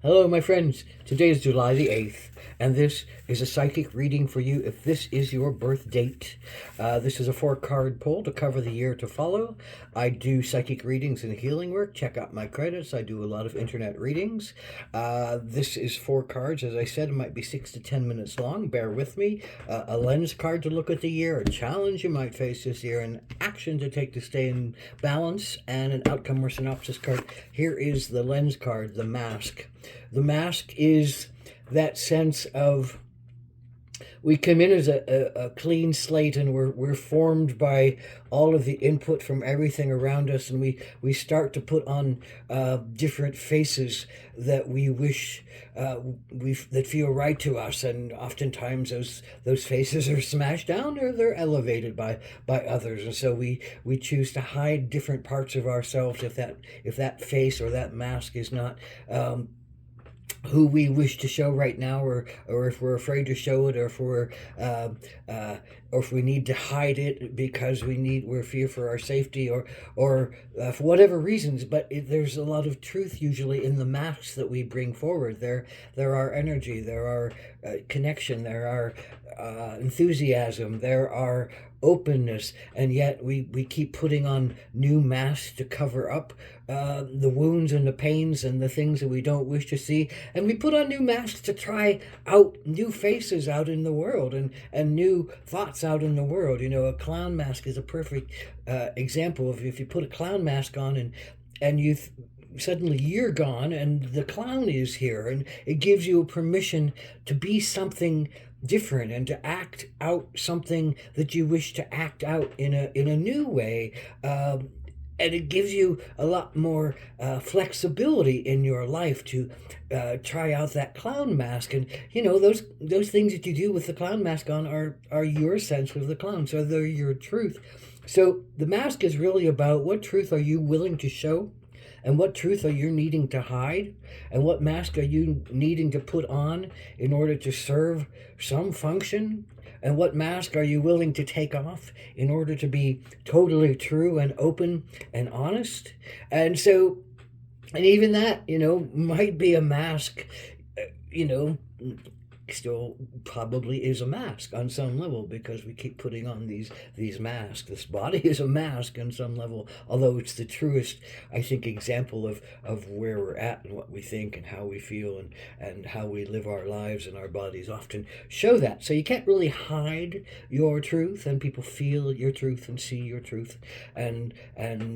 Hello, my friends. Today is July the 8th, and this is a psychic reading for you if this is your birth date. This is a 4-card pull to cover the year to follow. I do psychic readings and healing work. Check out my credits. I do a lot of internet readings. This is 4 cards. As I said, it might be 6 to 10 minutes long. Bear with me. A lens card to look at the year, a challenge you might face this year, an action to take to stay in balance, and an outcome or synopsis card. Here is the lens card, the mask. The mask is that sense of we come in as a clean slate, and we're formed by all of the input from everything around us, and we start to put on different faces that we wish that feel right to us, and oftentimes those faces are smashed down or they're elevated by others, and so we choose to hide different parts of ourselves if that face or that mask is not who we wish to show right now, or if we're afraid to show it, or if we need to hide it because we're fear for our safety, or for whatever reasons. But there's a lot of truth usually in the masks that we bring forward. There are energy, there are connection, there are enthusiasm, there are openness, and yet we keep putting on new masks to cover up the wounds and the pains and the things that we don't wish to see, and we put on new masks to try out new faces out in the world, and new thoughts out in the world. A clown mask is a perfect example of if you put a clown mask on and you suddenly you're gone and the clown is here, and it gives you permission to be something different and to act out something that you wish to act out in a new way, and it gives you a lot more flexibility in your life to try out that clown mask. And those things that you do with the clown mask on are your sense of the clown, so they're your truth. So the mask is really about what truth are you willing to show, and what truth are you needing to hide, and what mask are you needing to put on in order to serve some function, and what mask are you willing to take off in order to be totally true and open and honest. And even that, might be a mask, still probably is a mask on some level, because we keep putting on these masks. This body is a mask on some level, although it's the truest, I think, example of where we're at and what we think and how we feel and how we live our lives, and our bodies often show that. So you can't really hide your truth, and people feel your truth and see your truth, and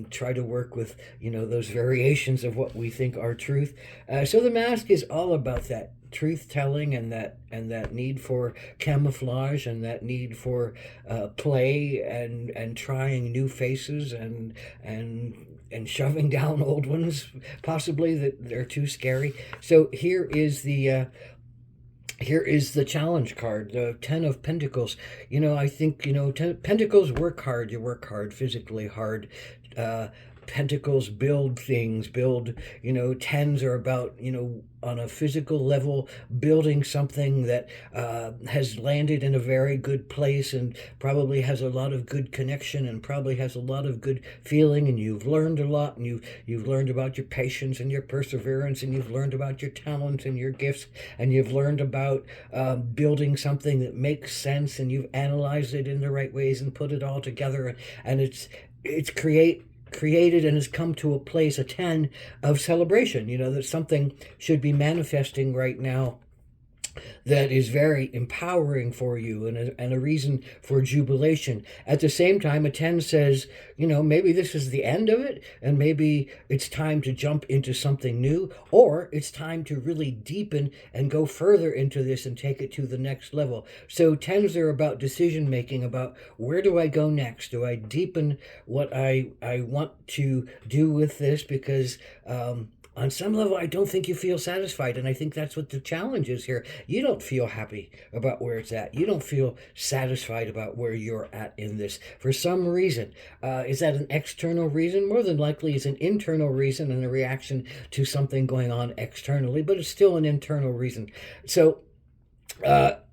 try to work with those variations of what we think are truth. So the mask is all about that truth telling, and that need for camouflage, and that need for play, and trying new faces, and shoving down old ones possibly that they're too scary. So here is the challenge card, the 10 of Pentacles. I think, Pentacles work hard. You work hard, physically hard. Pentacles build things, tens are about, on a physical level, building something that has landed in a very good place, and probably has a lot of good connection, and probably has a lot of good feeling, and you've learned a lot, and you've learned about your patience and your perseverance, and you've learned about your talents and your gifts, and you've learned about building something that makes sense, and you've analyzed it in the right ways and put it all together, and it's created and has come to a place, a 10 of celebration, that something should be manifesting right now that is very empowering for you, and a reason for jubilation. At the same time, a 10 says, maybe this is the end of it, and maybe it's time to jump into something new, or it's time to really deepen and go further into this and take it to the next level. So 10s are about decision making, about where do I go next? Do I deepen what I want to do with this? Because on some level, I don't think you feel satisfied, and I think that's what the challenge is here. You don't feel happy about where it's at. You don't feel satisfied about where you're at in this for some reason. Is that an external reason? More than likely, it's an internal reason and a reaction to something going on externally, but it's still an internal reason. So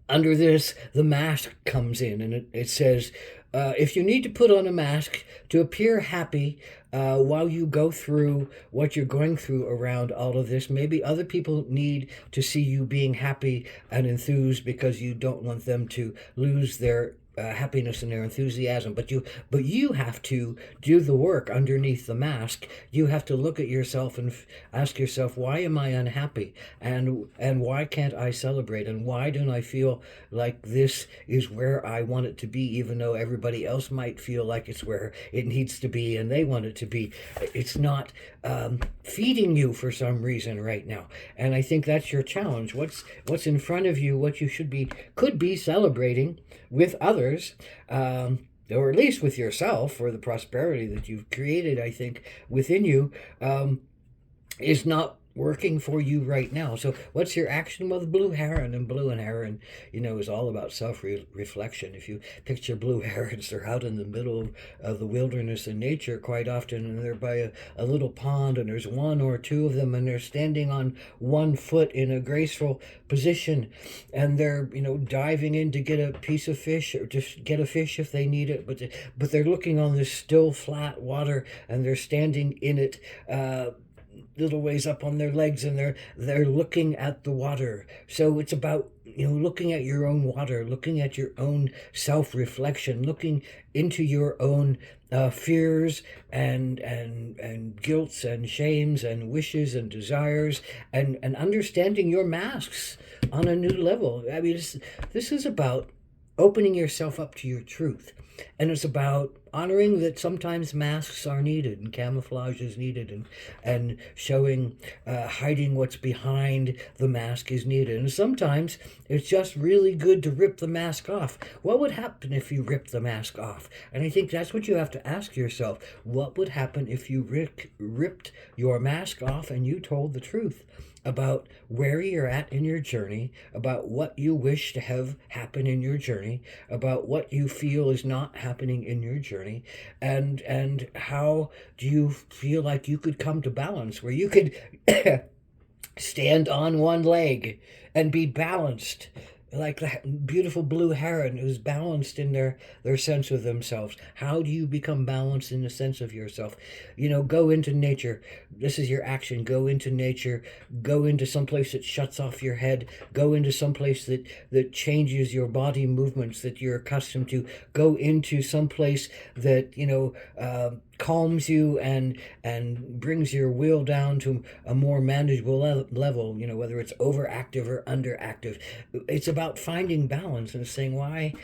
under this, the mask comes in, and it says, If you need to put on a mask to appear happy while you go through what you're going through around all of this, maybe other people need to see you being happy and enthused because you don't want them to lose their happiness and their enthusiasm. But you have to do the work underneath the mask. You have to look at yourself and ask yourself, why am I unhappy, and why can't I celebrate, and why don't I feel like this is where I want it to be, even though everybody else might feel like it's where it needs to be and they want it to be. It's not feeding you for some reason right now, and I think that's your challenge. What's in front of you, what you could be celebrating with others, or at least with yourself, for the prosperity that you've created, I think, within you, is not working for you right now. So what's your action? Well, the blue heron, and blue and heron, is all about self-reflection. If you picture blue herons, they're out in the middle of the wilderness and nature quite often, and they're by a little pond, and there's one or two of them, and they're standing on one foot in a graceful position, and they're diving in to get a piece of fish, or just get a fish if they need it, but they're looking on this still flat water, and they're standing in it little ways up on their legs, and they're looking at the water. So it's about looking at your own water, looking at your own self-reflection, looking into your own fears and guilts and shames and wishes and desires, and understanding your masks on a new level. I mean, this is about opening yourself up to your truth. And it's about honoring that sometimes masks are needed and camouflage is needed, and showing, hiding what's behind the mask is needed. And sometimes it's just really good to rip the mask off. What would happen if you ripped the mask off? And I think that's what you have to ask yourself. What would happen if you ripped your mask off and you told the truth about where you're at in your journey, about what you wish to have happen in your journey, about what you feel is not happening in your journey, and how do you feel like you could come to balance where you could stand on one leg and be balanced, like the beautiful blue heron who's balanced in their sense of themselves. How do you become balanced in the sense of yourself? Go into nature. This is your action. Go into nature. Go into someplace that shuts off your head. Go into someplace that changes your body movements that you're accustomed to. Go into someplace that calms you and brings your will down to a more manageable level, whether it's overactive or underactive. It's about finding balance and saying, why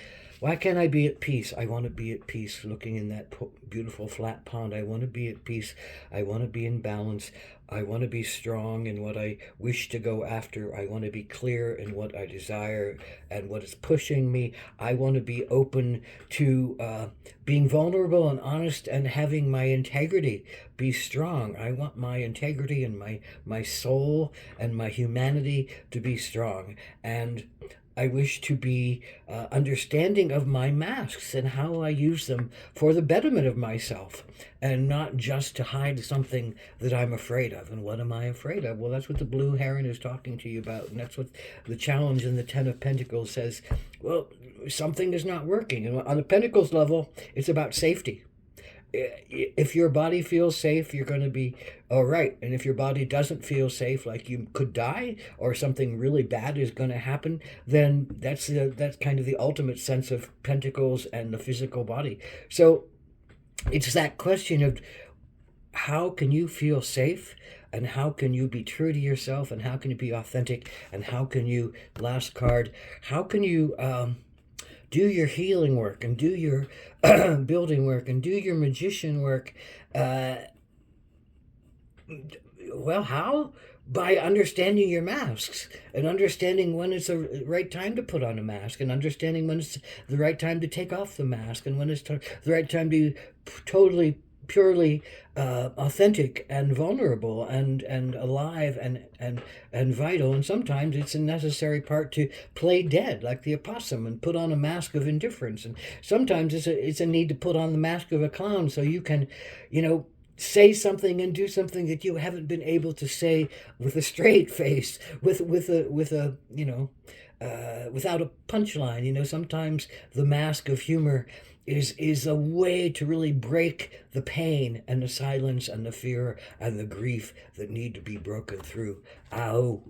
can't I be at peace? I want to be at peace looking in that beautiful flat pond. I want to be at peace. I want to be in balance. I want to be strong in what I wish to go after. I want to be clear in what I desire and what is pushing me. I want to be open to being vulnerable and honest and having my integrity be strong. I want my integrity and my soul and my humanity to be strong. And I wish to be understanding of my masks and how I use them for the betterment of myself, and not just to hide something that I'm afraid of. And what am I afraid of? Well, that's what the blue heron is talking to you about. And that's what the challenge in the Ten of Pentacles says. Well, something is not working. And on the Pentacles level, it's about safety. If your body feels safe, you're going to be all right. And if your body doesn't feel safe, like you could die or something really bad is going to happen, then that's kind of the ultimate sense of Pentacles and the physical body. So it's that question of how can you feel safe, and how can you be true to yourself, and how can you be authentic, and how can you, last card, how can you do your healing work and do your building work and do your magician work. Well, how? By understanding your masks and understanding when it's the right time to put on a mask, and understanding when it's the right time to take off the mask, and when it's the right time to be totally, purely authentic and vulnerable and alive and vital. And sometimes it's a necessary part to play dead, like the opossum, and put on a mask of indifference. And sometimes it's a need to put on the mask of a clown so you can say something and do something that you haven't been able to say with a straight face, with a without a punchline. Sometimes the mask of humor is a way to really break the pain and the silence and the fear and the grief that need to be broken through. Ow.